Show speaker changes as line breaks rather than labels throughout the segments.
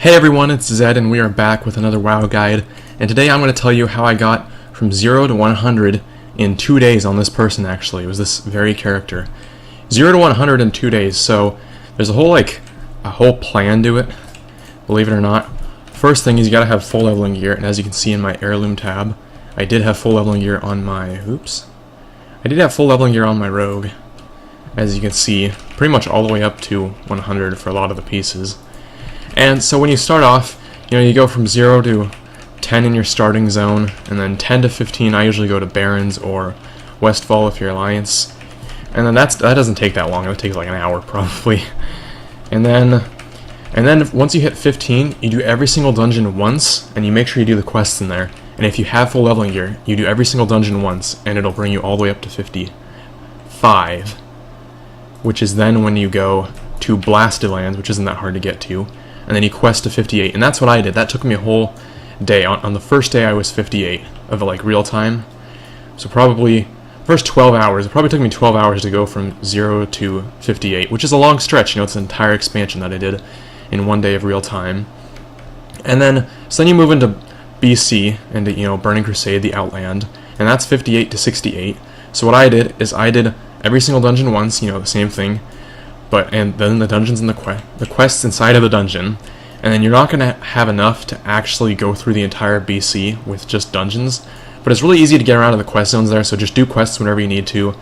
Hey everyone, it's Zed and we are back with another WoW guide, and today I'm going to tell you how I got from 0 to 100 in 2 days on this person. Actually, it was this very character. 0 to 100 in 2 days, so there's a whole plan to it, believe it or not. First thing is you gotta have full leveling gear, and as you can see in my heirloom tab, I did have full leveling gear on my, I did have full leveling gear on my rogue, as you can see, pretty much all the way up to 100 for a lot of the pieces. And so when you start off, you go from 0 to 10 in your starting zone, and then 10 to 15 I usually go to Barons or Westfall if you're Alliance. And then that doesn't take that long, it takes like an hour probably. And then once you hit 15, you do every single dungeon once, and you make sure you do the quests in there. And if you have full leveling gear, you do every single dungeon once, and it'll bring you all the way up to 55. Which is then when you go to Blasted Lands, which isn't that hard to get to. And then you quest to 58, and that's what I did. That took me a whole day. On the first day I was 58 of like real time. So probably first 12 hours. It probably took me 12 hours to go from 0 to 58, which is a long stretch. It's an entire expansion that I did in 1 day of real time. And then so then you move into BC into Burning Crusade, the Outland, and that's 58 to 68. So what I did is I did every single dungeon once, the same thing. And then the dungeons and the quests inside of the dungeon, and then you're not going to have enough to actually go through the entire BC with just dungeons, but it's really easy to get around to the quest zones there, so just do quests whenever you need to,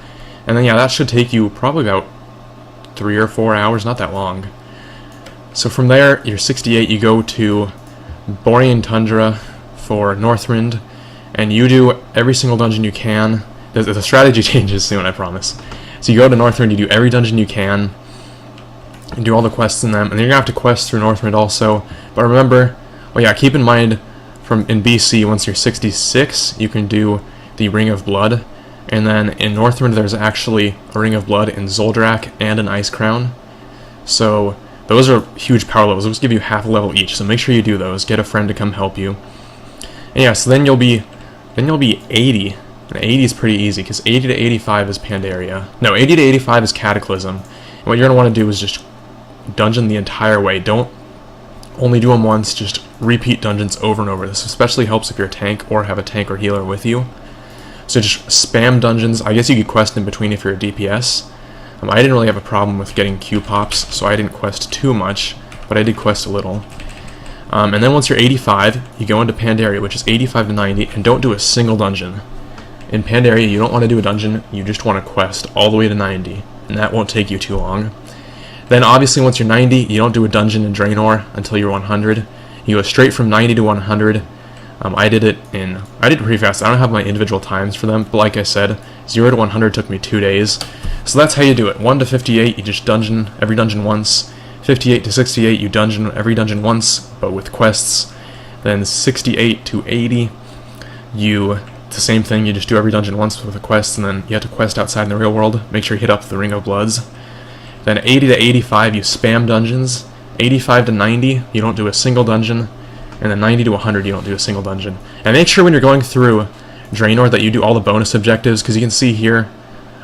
and then that should take you probably about 3 or 4 hours, not that long. So from there, you're 68, you go to Borean Tundra for Northrend, and you do every single dungeon you can. The strategy changes soon, I promise. So you go to Northrend, you do every dungeon you can, and do all the quests in them, and then you're going to have to quest through Northrend also. But remember, keep in mind, in BC, once you're 66, you can do the Ring of Blood, and then in Northrend there's actually a Ring of Blood in Zoldrak and an Ice Crown. So those are huge power levels. Those give you half a level each, so make sure you do those. Get a friend to come help you. And so then you'll be 80, and 80 is pretty easy, because 80 to 85 is Pandaria. No, 80 to 85 is Cataclysm. And what you're going to want to do is just dungeon the entire way. Don't only do them once, just repeat dungeons over and over. This especially helps if you're a tank or have a tank or healer with you. So just spam dungeons. I guess you could quest in between if you're a DPS. I didn't really have a problem with getting Q pops, so I didn't quest too much, but I did quest a little. And then once you're 85, you go into Pandaria, which is 85 to 90, and don't do a single dungeon. In Pandaria, you don't want to do a dungeon, you just want to quest all the way to 90, and that won't take you too long. Then obviously once you're 90, you don't do a dungeon in Draenor until you're 100. You go straight from 90 to 100. I did it pretty fast. I don't have my individual times for them, but like I said, 0 to 100 took me 2 days. So that's how you do it. 1 to 58, you just dungeon every dungeon once. 58 to 68, you dungeon every dungeon once, but with quests. Then 68 to 80, it's the same thing, you just do every dungeon once with a quest, and then you have to quest outside in the real world. Make sure you hit up the Ring of Bloods. Then 80 to 85, you spam dungeons. 85 to 90, you don't do a single dungeon. And then 90 to 100, you don't do a single dungeon. And make sure when you're going through Draenor that you do all the bonus objectives, because you can see here,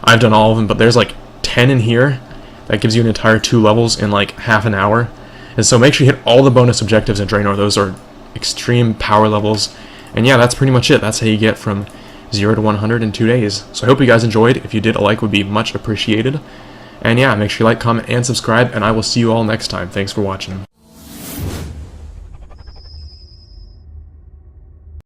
I've done all of them, but there's like 10 in here. That gives you an entire 2 levels in like half an hour. And so make sure you hit all the bonus objectives in Draenor. Those are extreme power levels. And that's pretty much it. That's how you get from 0 to 100 in 2 days. So I hope you guys enjoyed. If you did, a like would be much appreciated. And make sure you like, comment, and subscribe, and I will see you all next time. Thanks for watching.